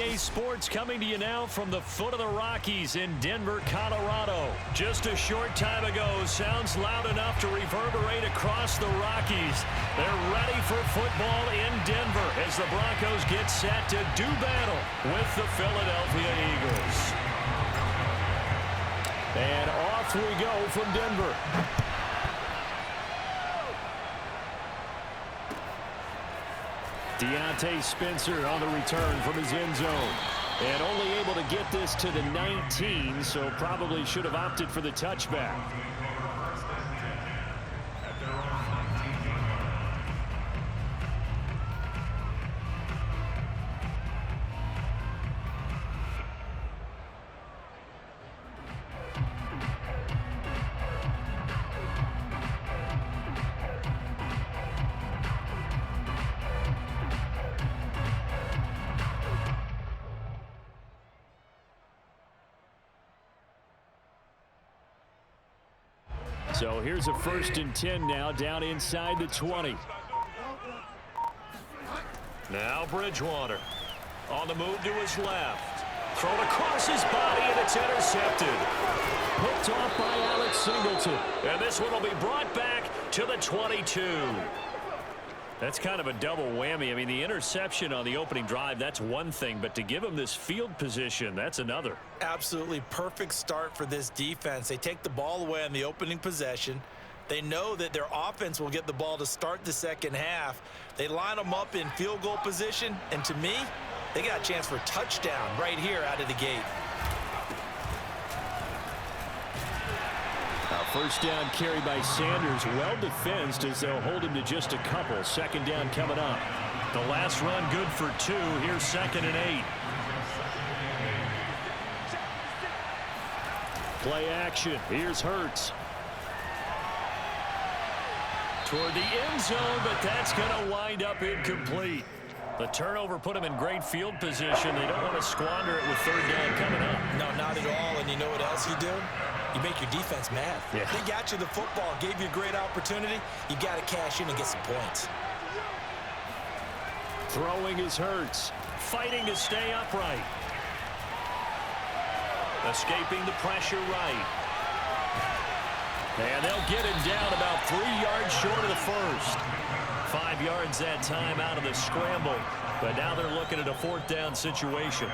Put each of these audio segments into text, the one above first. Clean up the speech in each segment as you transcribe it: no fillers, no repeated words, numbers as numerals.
EA Sports coming to you now from the foot of the Rockies in Denver, Colorado. Just a short time ago, sounds loud enough to reverberate across the Rockies. They're ready for football in Denver as the Broncos get set to do battle with the Philadelphia Eagles. And off we go from Denver. Deontay Spencer on the return from his end zone. And only able to get this to the 19, so probably should have opted for the touchback. So here's a 1st and 10 now, down inside the 20. Now Bridgewater on the move to his left. Thrown across his body, and it's intercepted. Picked off by Alex Singleton. And this one will be brought back to the 22. That's kind of a double whammy. I mean, the interception on the opening drive, that's one thing. But to give him this field position, that's another. Absolutely perfect start for this defense. They take the ball away on the opening possession. They know that their offense will get the ball to start the second half. They line them up in field goal position. And to me, they got a chance for a touchdown right here out of the gate. First down carry by Sanders, well defensed as they'll hold him to just a couple. 2nd down coming up. The last run good for 2. Here's 2nd and 8. Play action. Here's Hurts. Toward the end zone, but that's going to wind up incomplete. The turnover put him in great field position. They don't want to squander it with 3rd down coming up. No, not at all. And you know what else you do? You make your defense mad. Yeah. They got you the football, gave you a great opportunity. You got to cash in and get some points. Throwing is Hurts. Fighting to stay upright. Escaping the pressure right. And they'll get him down about 3 yards short of the first. 5 yards that time out of the scramble. But now they're looking at a 4th down situation.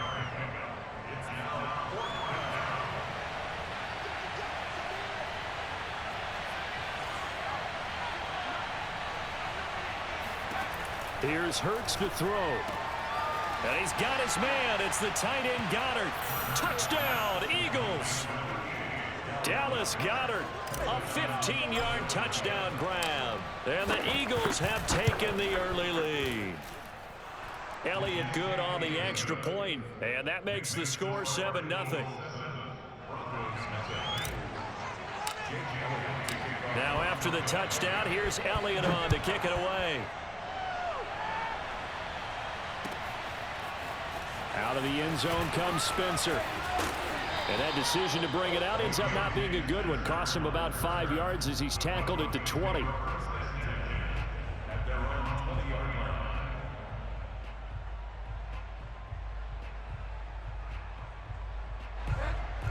Here's Hurts to throw. And he's got his man. It's the tight end Goddard. Touchdown, Eagles. Dallas Goddard, a 15-yard touchdown grab. And the Eagles have taken the early lead. Elliott good on the extra point. And that makes the score 7-0. Now after the touchdown, here's Elliott on to kick it away. Out of the end zone comes Spencer. And that decision to bring it out ends up not being a good one. Costs him about 5 yards as he's tackled at the 20.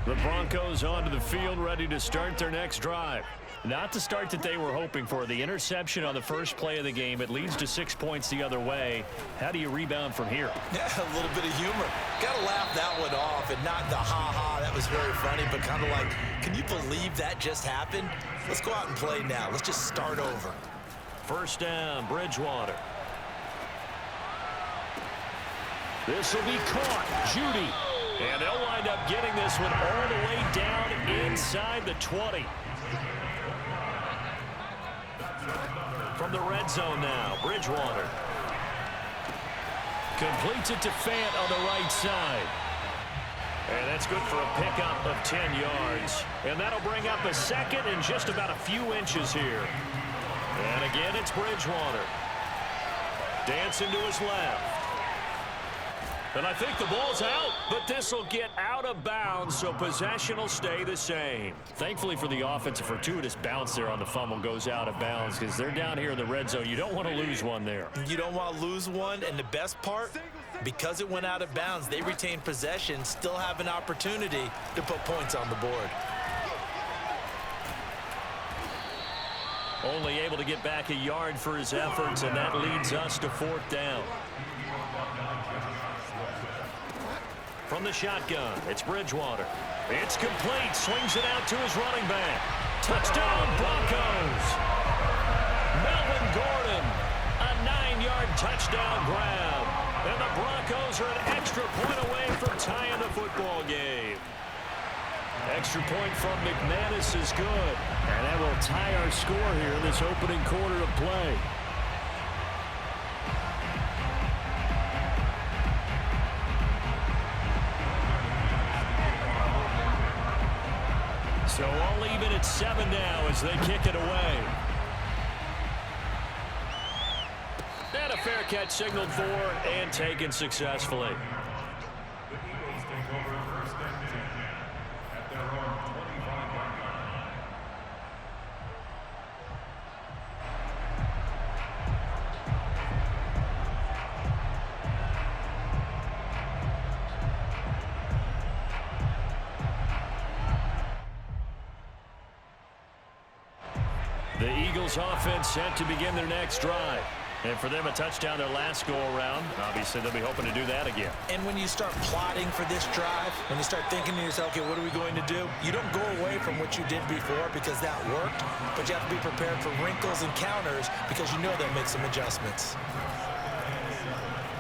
The Broncos onto the field, ready to start their next drive. Not the start that they were hoping for. The interception on the first play of the game. It leads to 6 points the other way. How do you rebound from here? Yeah, a little bit of humor. Got to laugh that one off and not the ha-ha. That was very funny, but kind of like, can you believe that just happened? Let's go out and play now. Let's just start over. 1st down, Bridgewater. This will be caught. Judy. And they'll wind up getting this one all the way down inside the 20. From the red zone now, Bridgewater. Completes it to Fant on the right side. And that's good for a pickup of 10 yards. And that'll bring up a 2nd and just about a few inches here. And again, it's Bridgewater. Dancing to his left. And I think the ball's out, but this will get out of bounds, so possession will stay the same. Thankfully for the offense, a fortuitous bounce there on the fumble goes out of bounds because they're down here in the red zone. You don't want to lose one there. You don't want to lose one, and the best part, Because it went out of bounds, they retained possession, still have an opportunity to put points on the board. Only able to get back a yard for his efforts, and that leads us to 4th down. From the shotgun, it's Bridgewater. It's complete. Swings it out to his running back. Touchdown, Broncos. Melvin Gordon, a 9-yard touchdown grab. And the Broncos are an extra point away from tying the football game. Extra point from McManus is good. And that will tie our score here in this opening quarter of play. So all even at 7 now as they kick it away. And a fair catch signaled for and taken successfully. The Eagles take over 1st and 10 at their own 25-yard line. The Eagles offense set to begin their next drive. And for them, a touchdown their last go-around. Obviously, they'll be hoping to do that again. And when you start plotting for this drive, when you start thinking to yourself, okay, what are we going to do? You don't go away from what you did before because that worked, but you have to be prepared for wrinkles and counters because you know they'll make some adjustments.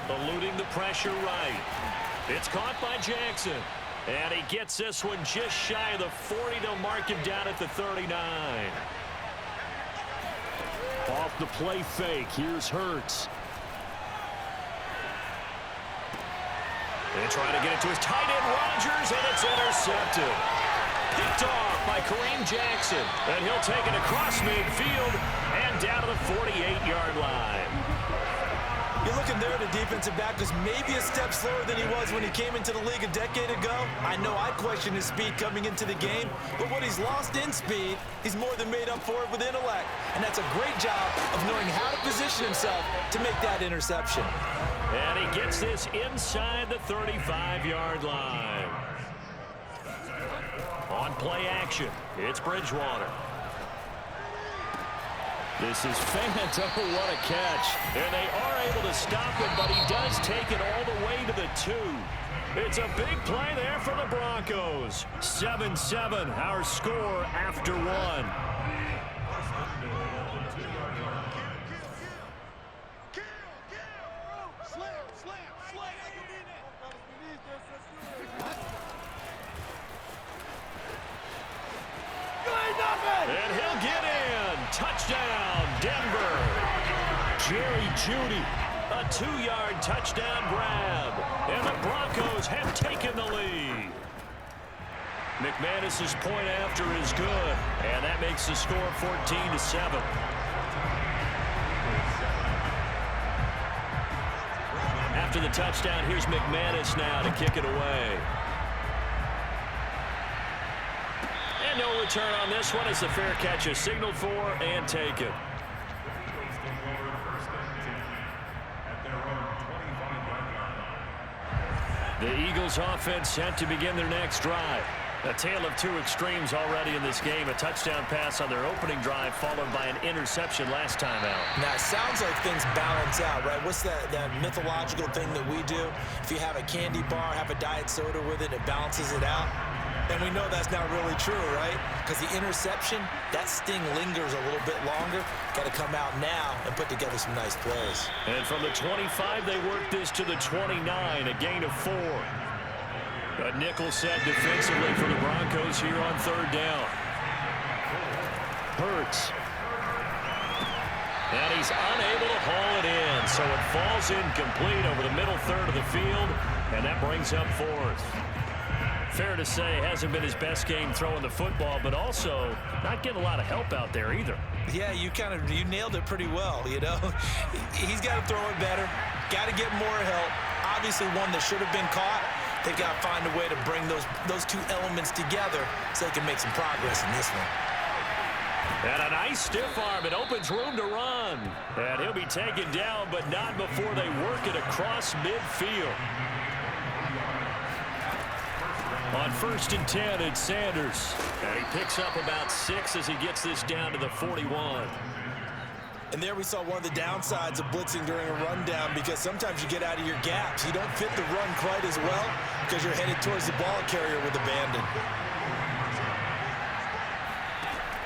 Eluding the pressure right. It's caught by Jackson. And he gets this one just shy of the 40. They'll mark him down at the 39. Off the play fake, here's Hurts. They try to get it to his tight end, Rodgers, and it's intercepted. Picked off by Kareem Jackson. And he'll take it across midfield and down to the 48-yard line. You're looking there at a defensive back who's maybe a step slower than he was when he came into the league a decade ago. I know I questioned his speed coming into the game, but what he's lost in speed, he's more than made up for it with intellect. And that's a great job of knowing how to position himself to make that interception. And he gets this inside the 35-yard line. On play action, it's Bridgewater. This is Fant. Oh, what a catch. And they are able to stop him, but he does take it all the way to the 2. It's a big play there for the Broncos. 7-7, our score after 1. And he'll get in. Touchdown, Denver. Jerry Jeudy, a 2-yard touchdown grab. And the Broncos have taken the lead. McManus's point after is good. And that makes the score 14-7. After the touchdown, here's McManus now to kick it away. No return on this one as the fair catch is signaled for and taken. The Eagles offense set to begin their next drive. A tale of 2 extremes already in this game. A touchdown pass on their opening drive followed by an interception last time out. Now, it sounds like things balance out, right? What's that mythological thing that we do? If you have a candy bar, have a diet soda with it, it balances it out. And we know that's not really true, right? Because the interception, that sting lingers a little bit longer. Got to come out now and put together some nice plays. And from the 25, they work this to the 29, a gain of 4. A nickel set defensively for the Broncos here on 3rd down. Hurts. And he's unable to haul it in, so it falls incomplete over the middle third of the field, and that brings up 4th. Fair to say, hasn't been his best game throwing the football, but also not getting a lot of help out there either. Yeah, you nailed it pretty well, you know. He's got to throw it better, got to get more help. Obviously one that should have been caught. They've got to find a way to bring those 2 elements together so they can make some progress in this one. And a nice stiff arm. It opens room to run. And he'll be taken down, but not before they work it across midfield. On 1st and 10, it's Sanders. And he picks up about 6 as he gets this down to the 41. And there we saw one of the downsides of blitzing during a rundown, because sometimes you get out of your gaps. You don't fit the run quite as well because you're headed towards the ball carrier with abandon.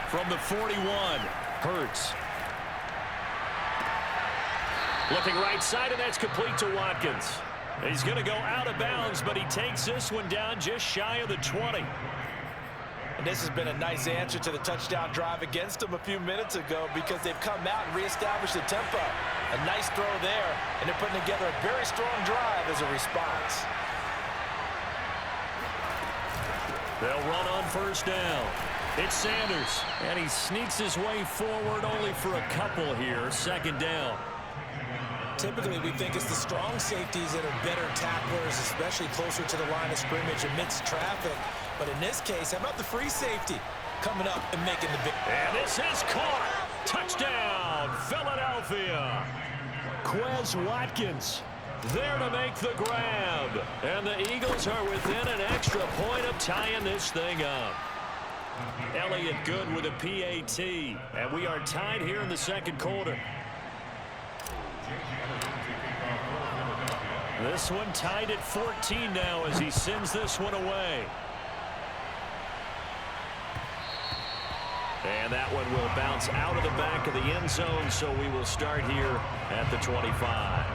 From the 41, Hurts. Looking right side, and that's complete to Watkins. He's going to go out of bounds, but he takes this one down just shy of the 20. And this has been a nice answer to the touchdown drive against them a few minutes ago, because they've come out and reestablished the tempo. A nice throw there, and they're putting together a very strong drive as a response. They'll run on 1st down. It's Sanders, and he sneaks his way forward only for a couple here. 2nd down. Typically, we think it's the strong safeties that are better tacklers, especially closer to the line of scrimmage amidst traffic. But in this case, how about the free safety coming up and making the big... And this is caught. Touchdown, Philadelphia. Quez Watkins there to make the grab. And the Eagles are within an extra point of tying this thing up. Elliott good with a PAT. And we are tied here in the 2nd quarter. This one tied at 14 now as he sends this one away. And that one will bounce out of the back of the end zone, so we will start here at the 25.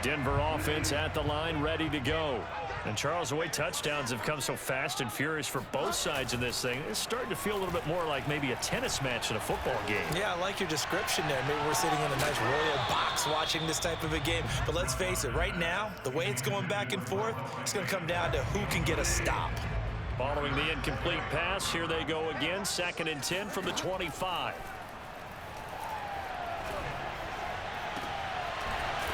Denver offense at the line, ready to go. And Charles, the way touchdowns have come so fast and furious for both sides in this thing, it's starting to feel a little bit more like maybe a tennis match than a football game. Yeah, I like your description there. Maybe we're sitting in a nice royal box watching this type of a game. But let's face it, right now, the way it's going back and forth, it's going to come down to who can get a stop. Following the incomplete pass, here they go again. 2nd and 10 from the 25.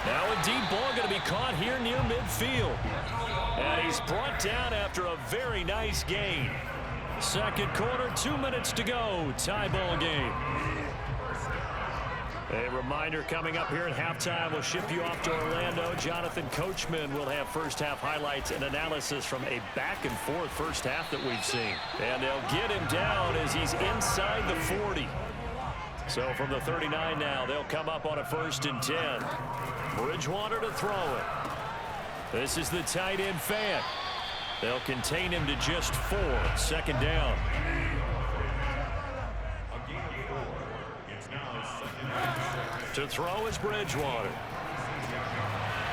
Now a deep ball going to be caught here near midfield. And he's brought down after a very nice gain. 2nd quarter, 2 minutes to go. Tie ball game. A reminder coming up here at halftime. We'll ship you off to Orlando. Jonathan Coachman will have first half highlights and analysis from a back and forth first half that we've seen. And they'll get him down as he's inside the 40. So from the 39 now, they'll come up on a 1st and 10. Bridgewater to throw it. This is the tight end Fant. They'll contain him to just 4. 2nd down. To throw is Bridgewater.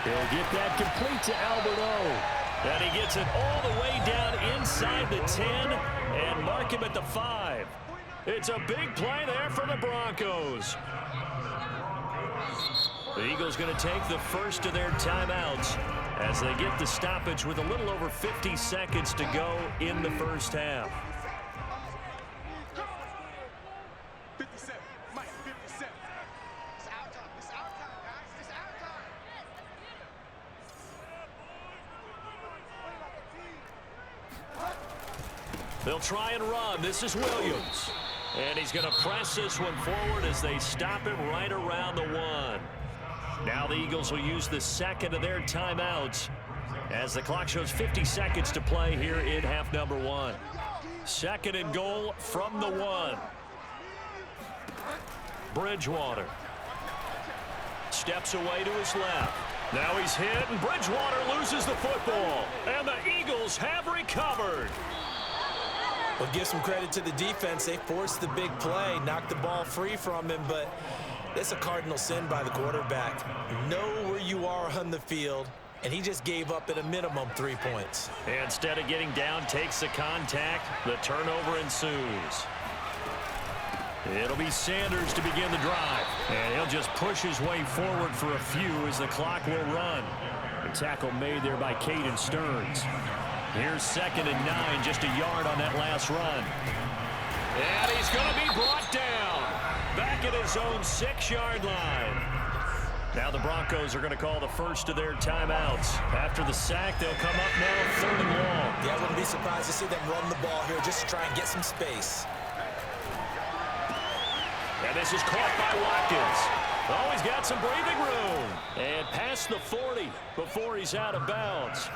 He'll get that complete to Albert O. And he gets it all the way down inside the 10 and mark him at the 5. It's a big play there for the Broncos. The Eagles going to take the first of their timeouts as they get the stoppage with a little over 50 seconds to go in the first half. 57, Mike, 57. It's our time. It's our time, guys. It's our time. They'll try and run. This is Williams. And he's going to press this one forward as they stop him right around the 1. Now the Eagles will use the 2nd of their timeouts as the clock shows 50 seconds to play here in half number 1. 2nd and goal from the 1. Bridgewater steps away to his left. Now he's hit, and Bridgewater loses the football. And the Eagles have recovered. Well, give some credit to the defense. They forced the big play, knocked the ball free from him, but it's a cardinal sin by the quarterback. Know where you are on the field, and he just gave up at a minimum 3 points. Instead of getting down, takes the contact. The turnover ensues. It'll be Sanders to begin the drive. And he'll just push his way forward for a few as the clock will run. The tackle made there by Caden Stearns. Here's 2nd and 9, just a yard on that last run. And he's going to be brought down. Back at his own 6-yard line. Now the Broncos are going to call the first of their timeouts. After the sack, they'll come up now 3rd and long. Yeah, I wouldn't be surprised to see them run the ball here just to try and get some space. And this is caught by Watkins. Oh, he's got some breathing room. And past the 40 before he's out of bounds.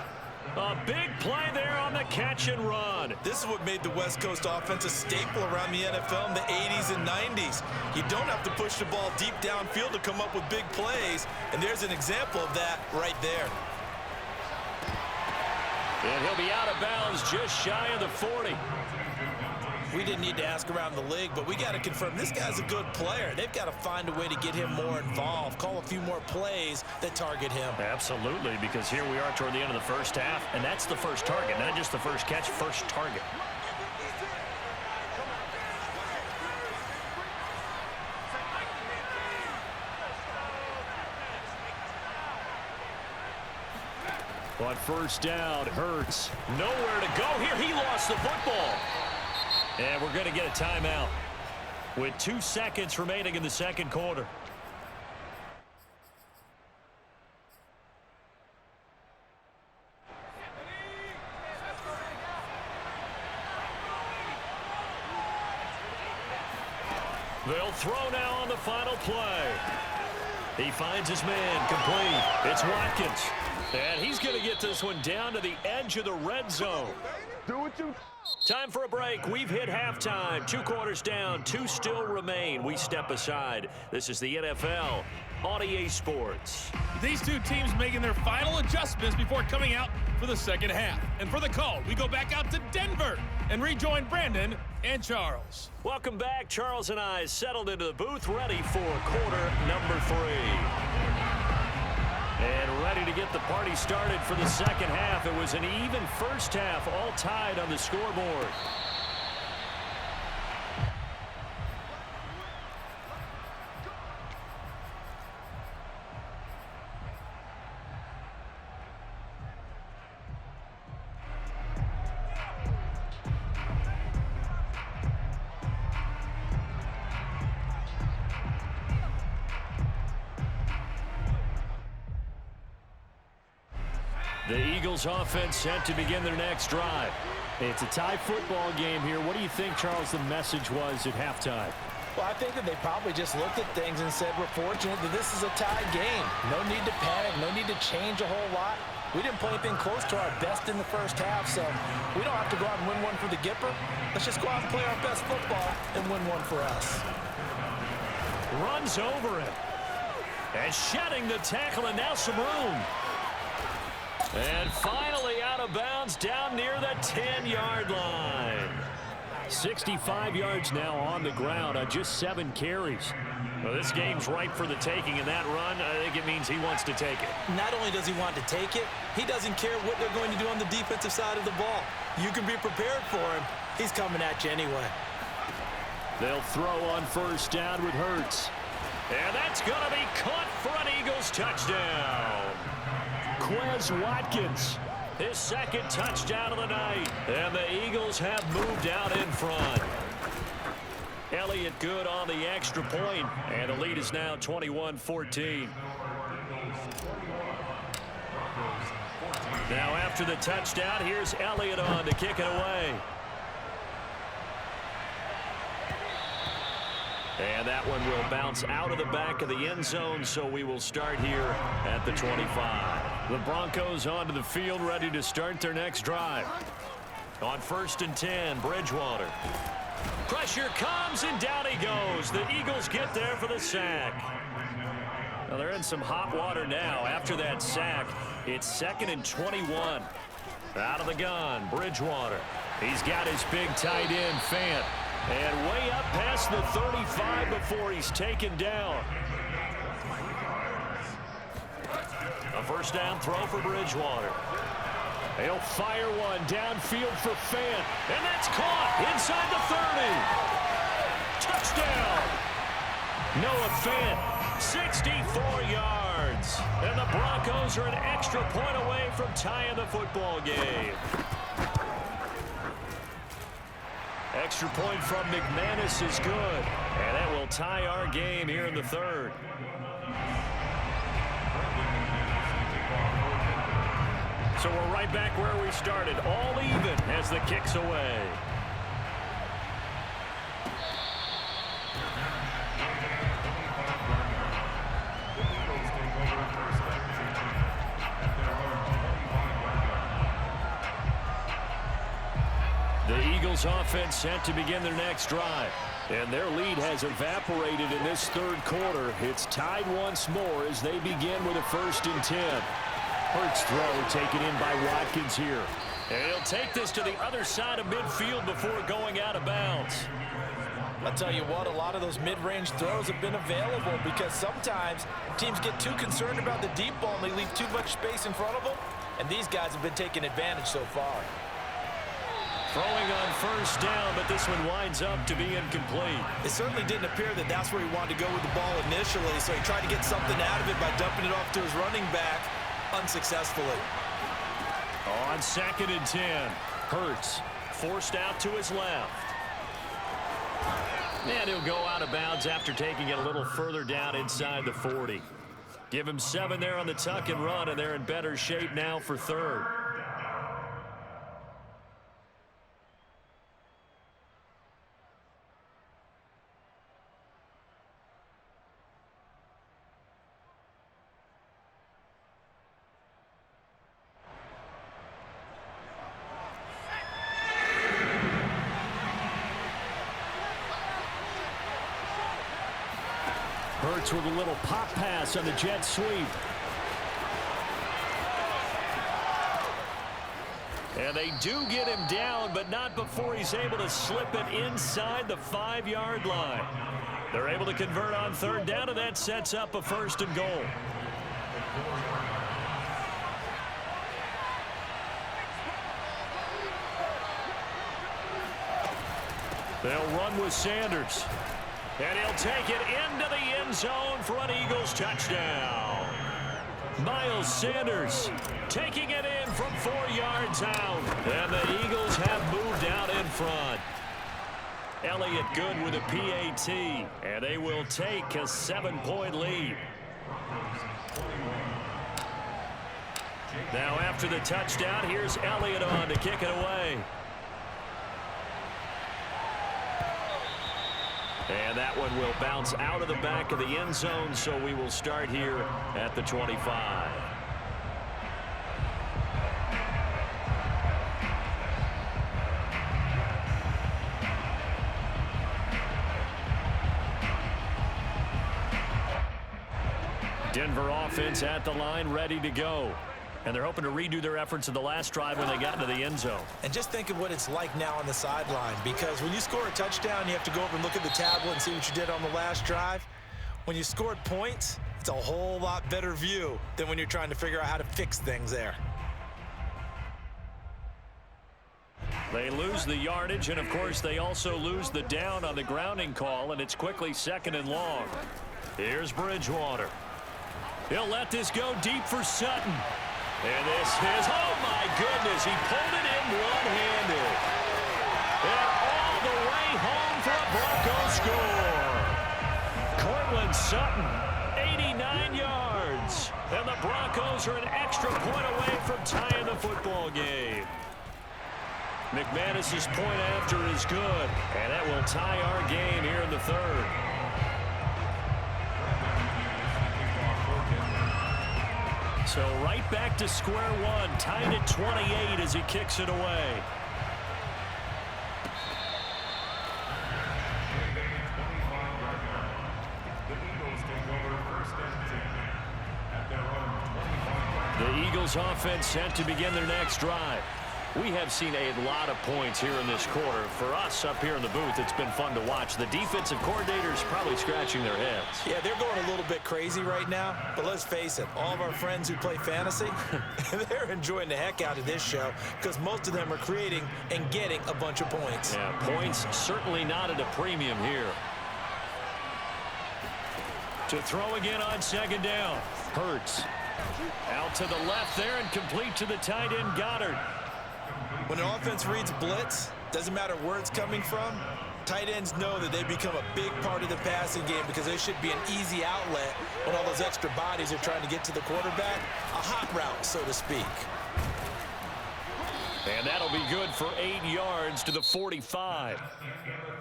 A big play there on the catch and run. This is what made the West Coast offense a staple around the NFL in the 80s and 90s. You don't have to push the ball deep downfield to come up with big plays, and there's an example of that right there. And he'll be out of bounds just shy of the 40. We didn't need to ask around the league, but we got to confirm this guy's a good player. They've got to find a way to get him more involved, call a few more plays that target him. Absolutely, because here we are toward the end of the first half, and that's the first target, not just the first catch, first target. On first down, Hurts. Nowhere to go here. He lost the football. And we're going to get a timeout with 2 seconds remaining in the second quarter. They'll throw now on the final play. He finds his man complete. It's Watkins. And he's going to get this one down to the edge of the red zone. Time for a break. We've hit halftime. 2 quarters down. 2 still remain. We step aside. This is the NFL on EA Sports. These two teams making their final adjustments before coming out for the second half. And for the call, we go back out to Denver and rejoin Brandon and Charles. Welcome back. Charles and I settled into the booth, ready for quarter number 3. And ready to get the party started for the second half. It was an even first half, all tied on the scoreboard. The Eagles offense set to begin their next drive. It's a tie football game here. What do you think, Charles, the message was at halftime? Well, I think that they probably just looked at things and said, we're fortunate that this is a tie game. No need to panic, no need to change a whole lot. We didn't play anything close to our best in the first half, so we don't have to go out and win one for the Gipper. Let's just go out and play our best football and win one for us. Runs over him. And shedding the tackle, and now some room. And finally out of bounds down near the 10-yard line. 65 yards now on the ground on just 7 carries. Well, this game's ripe for the taking, and that run, I think it means he wants to take it. Not only does he want to take it, he doesn't care what they're going to do on the defensive side of the ball. You can be prepared for him. He's coming at you anyway. They'll throw on first down with Hurts. And that's going to be caught for an Eagles touchdown. Quez Watkins, his second touchdown of the night. And the Eagles have moved out in front. Elliott good on the extra point, and the lead is now 21-14. Now after the touchdown, here's Elliott on to kick it away. And that one will bounce out of the back of the end zone, so we will start here at the 25. The Broncos onto the field, ready to start their next drive. On 1st and 10, Bridgewater. Pressure comes, and down he goes. The Eagles get there for the sack. Now they're in some hot water now. After that sack, it's 2nd and 21. Out of the gun, Bridgewater. He's got his big tight end, Fant. And way up past the 35 before he's taken down. A first down throw for Bridgewater. He'll fire one downfield for Fant. And that's caught inside the 30. Touchdown. Noah Fant, 64 yards. And the Broncos are an extra point away from tying the football game. Extra point from McManus is good. And that will tie our game here in the 3rd. So we're right back where we started, all even as the kick's away. The Eagles offense set to begin their next drive. And their lead has evaporated in this third quarter. It's tied once more as they begin with a 1st and 10. Hurts throw taken in by Watkins here. And he'll take this to the other side of midfield before going out of bounds. I'll tell you what, a lot of those mid-range throws have been available because sometimes teams get too concerned about the deep ball and they leave too much space in front of them. And these guys have been taking advantage so far. Throwing on 1st down, but this one winds up to be incomplete. It certainly didn't appear that that's where he wanted to go with the ball initially, so he tried to get something out of it by dumping it off to his running back unsuccessfully. On 2nd and 10, Hurts forced out to his left. And he'll go out of bounds after taking it a little further down inside the 40. Give him 7 there on the tuck and run, and they're in better shape now for 3rd. Hurts with a little pop pass on the jet sweep. And they do get him down, but not before he's able to slip it inside the 5-yard line. They're able to convert on 3rd down, and that sets up a 1st and goal. They'll run with Sanders. And he'll take it into the end zone for an Eagles touchdown. Miles Sanders taking it in from 4 yards out. And the Eagles have moved out in front. Elliott good with a PAT. And they will take a 7-point lead. Now after the touchdown, here's Elliott on to kick it away. And that one will bounce out of the back of the end zone, so we will start here at the 25. Denver offense at the line, ready to go. And they're hoping to redo their efforts in the last drive when they got into the end zone. And just think of what it's like now on the sideline, because when you score a touchdown, you have to go over and look at the tablet and see what you did on the last drive. When you scored points, it's a whole lot better view than when you're trying to figure out how to fix things there. They lose the yardage, and of course they also lose the down on the grounding call, and it's quickly 2nd and long. Here's Bridgewater. He'll let this go deep for Sutton. And this is, oh my goodness, he pulled it in one-handed. And all the way home for a Broncos score. Cortland Sutton, 89 yards. And the Broncos are an extra point away from tying the football game. McManus's point after is good. And that will tie our game here in the 3rd. So right back to square one, tied at 28 as he kicks it away. The Eagles offense set to begin their next drive. We have seen a lot of points here in this quarter. For us up here in the booth, it's been fun to watch. The defensive coordinators probably scratching their heads. Yeah, they're going a little bit crazy right now. But let's face it, all of our friends who play fantasy, they're enjoying the heck out of this show because most of them are creating and getting a bunch of points. Yeah, points certainly not at a premium here. To throw again on 2nd down. Hurts. Out to the left there and complete to the tight end Goddard. When an offense reads blitz, doesn't matter where it's coming from, tight ends know that they become a big part of the passing game because they should be an easy outlet when all those extra bodies are trying to get to the quarterback. A hot route, so to speak. And that'll be good for 8 yards to the 45.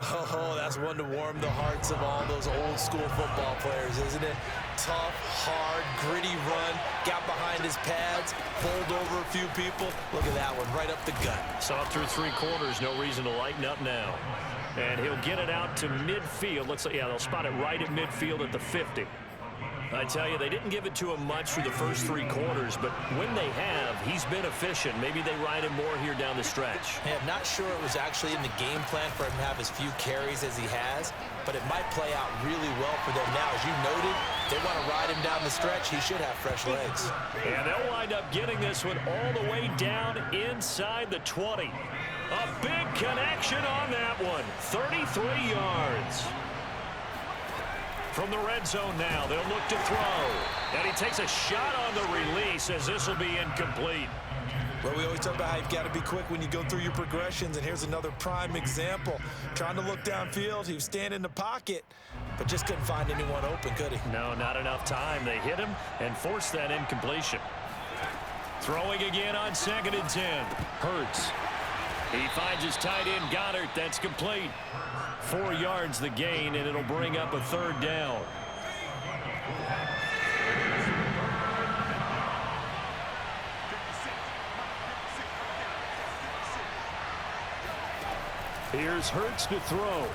Oh, that's one to warm the hearts of all those old school football players, isn't it? Tough, hard, gritty run, got behind his pads, bowled over a few people. Look at that one, right up the gut. Saw it through 3 quarters, no reason to lighten up now. And he'll get it out to midfield. Looks like, yeah, they'll spot it right at midfield at the 50. I tell you, they didn't give it to him much through the first 3 quarters, but when they have, he's been efficient. Maybe they ride him more here down the stretch. Hey, I'm not sure it was actually in the game plan for him to have as few carries as he has, but it might play out really well for them now. As you noted, they want to ride him down the stretch. He should have fresh legs. And they'll wind up getting this one all the way down inside the 20. A big connection on that one. 33 yards. From the red zone now, they'll look to throw. And he takes a shot on the release as this will be incomplete. Well, we always talk about how you've got to be quick when you go through your progressions, and here's another prime example. Trying to look downfield, he was standing in the pocket, but just couldn't find anyone open, could he? No, not enough time. They hit him and forced that incompletion. Throwing again on 2nd and 10. Hurts. He finds his tight end, Goddard. That's complete. 4 yards the gain, and it'll bring up a 3rd down. Here's Hurts to throw.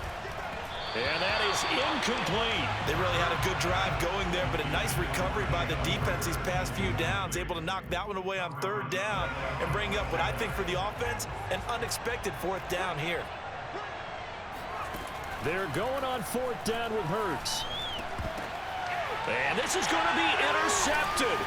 And that is incomplete. They really had a good drive going there, but a nice recovery by the defense these past few downs, able to knock that one away on 3rd down and bring up what I think for the offense, an unexpected 4th down here. They're going on 4th down with Hurts. And this is going to be intercepted.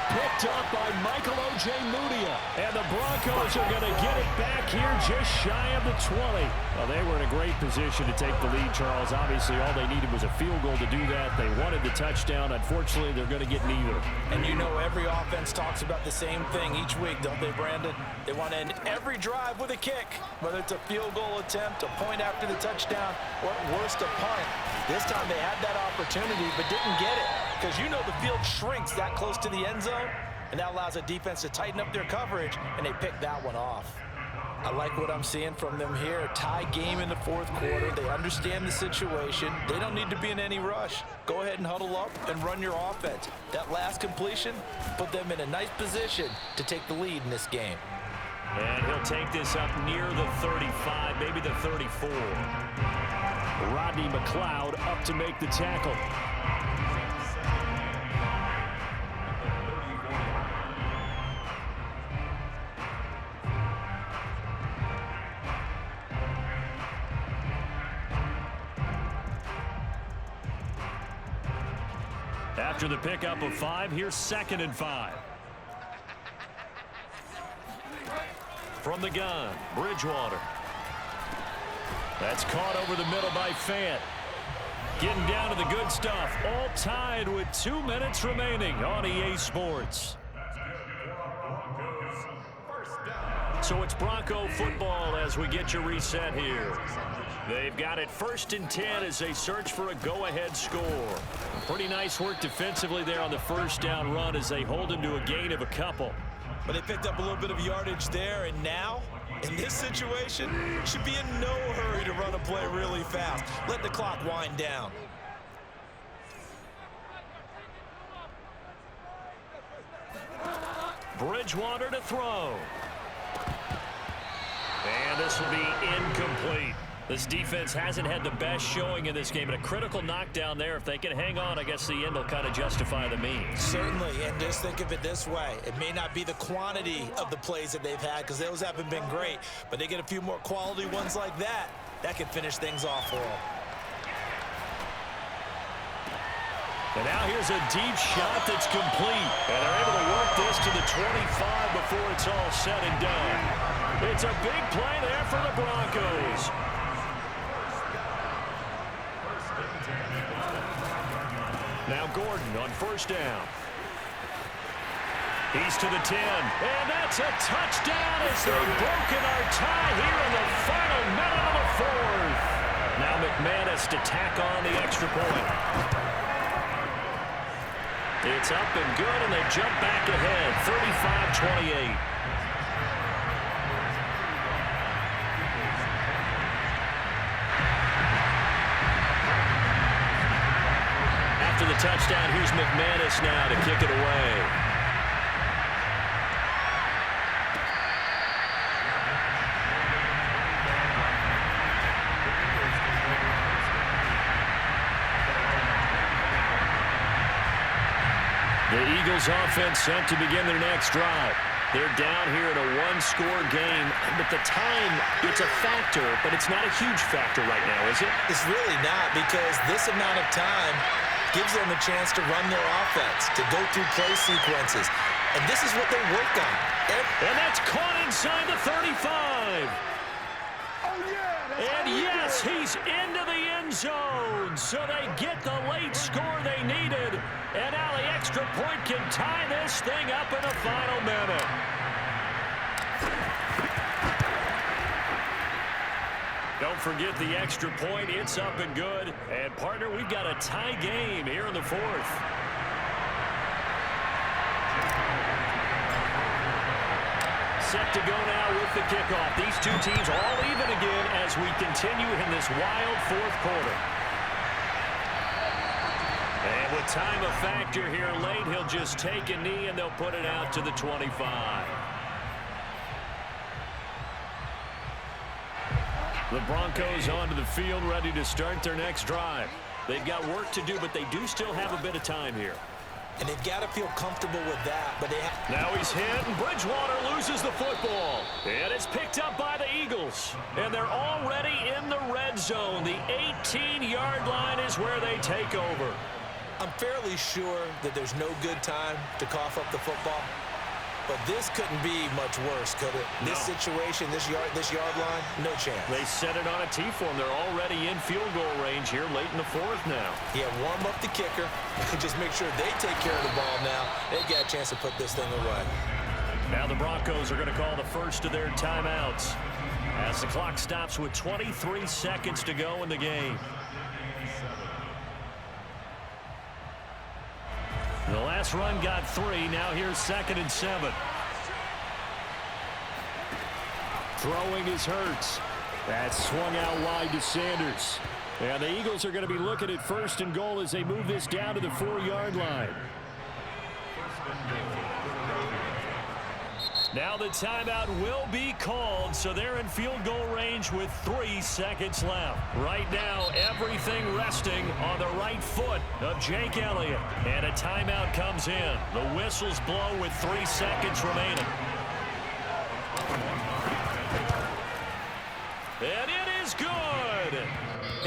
Picked up by Michael O.J. Mudia. And the Broncos are going to get it back here just shy of the 20. Well, they were in a great position to take the lead, Charles. Obviously, all they needed was a field goal to do that. They wanted the touchdown. Unfortunately, they're going to get neither. And you know every offense talks about the same thing each week, don't they, Brandon? They want to end every drive with a kick, whether it's a field goal attempt, a point after the touchdown, or at worst, a punt. This time they had that opportunity but didn't get it, because you know the field shrinks that close to the end zone, and that allows a defense to tighten up their coverage, and they pick that one off. I like what I'm seeing from them here. A tie game in the 4th quarter. They understand the situation. They don't need to be in any rush. Go ahead and huddle up and run your offense. That last completion put them in a nice position to take the lead in this game. And he'll take this up near the 35, maybe the 34. Rodney McLeod up to make the tackle. After the pickup of 5, here's 2nd and 5. From the gun, Bridgewater. That's caught over the middle by Fant. Getting down to the good stuff. All tied with 2 minutes remaining on EA Sports. So it's Bronco football as we get you reset here. They've got it 1st and 10 as they search for a go-ahead score. Pretty nice work defensively there on the 1st down run as they hold him to a gain of a couple. But they picked up a little bit of yardage there, and now, in this situation, should be in no hurry to run a play really fast. Let the clock wind down. Bridgewater to throw. And this will be incomplete. This defense hasn't had the best showing in this game, but a critical knockdown there. If they can hang on, I guess the end will kind of justify the means. Certainly, and just think of it this way. It may not be the quantity of the plays that they've had, because those haven't been great, but they get a few more quality ones like that. That can finish things off for them. And now here's a deep shot that's complete. And they're able to work this to the 25 before it's all said and done. It's a big play there for the Broncos. Now Gordon on 1st down. He's to the 10. And that's a touchdown as they've broken our tie here in the final minute of the 4th. Now McManus to tack on the extra point. It's up and good, and they jump back ahead, 35-28. the touchdown. Here's McManus now to kick it away. The Eagles offense set to begin their next drive. They're down here in a one-score game, but the time, it's a factor, but it's not a huge factor right now, is it? It's really not, because this amount of time gives them a chance to run their offense, to go through play sequences. And this is what they work on. And that's caught inside the 35. And yes, he's into the end zone. So they get the late score they needed. And now the extra point can tie this thing up in the final minute. Don't forget the extra point. It's up and good. And, partner, we've got a tie game here in the fourth. Set to go now with the kickoff. These two teams all even again as we continue in this wild fourth quarter. And with time a factor here late, he'll just take a knee and they'll put it out to the 25. The Broncos onto the field ready to start their next drive. They've got work to do, but they do still have a bit of time here. And they've got to feel comfortable with that. But now he's hit, and Bridgewater loses the football. And it's picked up by the Eagles. And they're already in the red zone. The 18-yard line is where they take over. I'm fairly sure that there's no good time to cough up the football. But this couldn't be much worse, could it? No. This situation, this yard line, no chance. They set it on a T-form. They're already in field goal range here late in the fourth now. Yeah, warm up the kicker. Just make sure they take care of the ball now. They've got a chance to put this thing away. Now the Broncos are going to call the first of their timeouts as the clock stops with 23 seconds to go in the game. The last run got 3. Now here's 2nd and 7. Throwing is Hurts. That's swung out wide to Sanders. And the Eagles are going to be looking at 1st and goal as they move this down to the 4-yard line. Now the timeout will be called, so they're in field goal range with 3 seconds left. Right now, everything resting on the right foot of Jake Elliott. And a timeout comes in. The whistles blow with 3 seconds remaining. And it is good.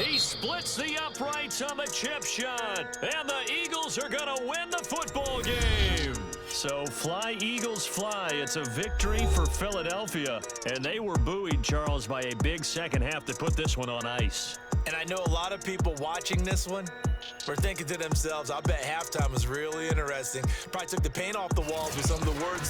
He splits the uprights on the chip shot. And the Eagles are going to win the football game. So fly, Eagles, fly. It's a victory for Philadelphia. And they were buoyed, Charles, by a big second half to put this one on ice. And I know a lot of people watching this one were thinking to themselves, I bet halftime was really interesting. Probably took the paint off the walls with some of the words that